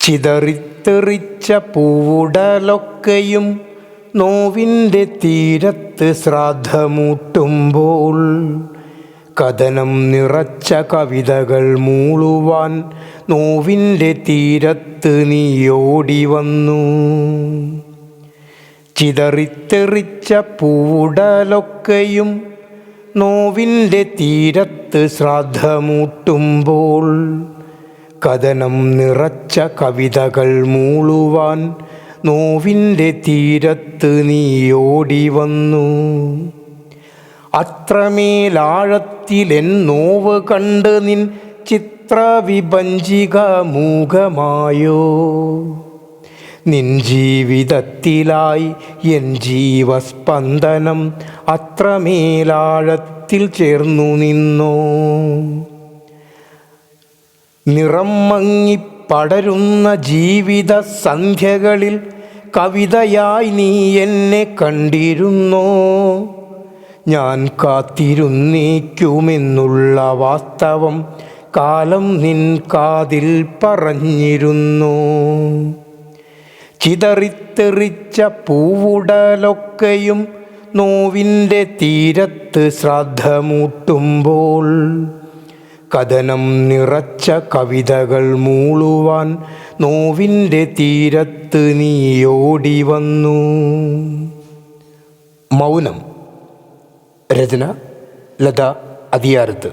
ചിതറിത്തെറിച്ച പൂവുടലൊക്കെയും നോവിൻ്റെ തീരത്ത് ശ്രാദ്ധമൂട്ടുമ്പോൾ കഥനം നിറച്ച കവിതകൾ മൂളുവാൻ നോവിൻ്റെ തീരത്ത് നീ ഓടി വന്നു. ചിതറിത്തെറിച്ച പൂവുടലൊക്കെയും നോവിൻ്റെ തീരത്ത് ശ്രാദ്ധമൂട്ടുമ്പോൾ കഥനം നിറച്ച കവിതകൾ മൂളുവാൻ നോവിൻ്റെ തീരത്ത് നീ ഓടി വന്നു. അത്രമേലാഴത്തിലെൻ നോവ് കണ്ട് നിൻ ചിത്രവിഭഞ്ചിക മൂകമായോ? നിൻ ജീവിതത്തിലായി എൻ ജീവസ്പന്ദനം അത്രമേലാഴത്തിൽ ചേർന്നു നിന്നോ? നിറം മങ്ങിപ്പടരുന്ന ജീവിത സന്ധ്യകളിൽ കവിതയായി നീ എന്നെ കണ്ടിരുന്നോ? ഞാൻ കാത്തിരുന്നേക്കുമെന്നുള്ള വാസ്തവം കാലം നിൻ കാതിൽ പറഞ്ഞിരുന്നു. ചിതറിത്തെറിച്ച പൂവുടലൊക്കെയും നോവിൻ്റെ തീരത്ത് ശ്രാദ്ധമൂട്ടുമ്പോൾ കഥനം നിറച്ച കവിതകൾ മൂളുവാൻ നോവിൻ്റെ തീരത്ത് നീ ഓടി വന്നു. മൗനം. രചന ലത അതിയാരത്ത്.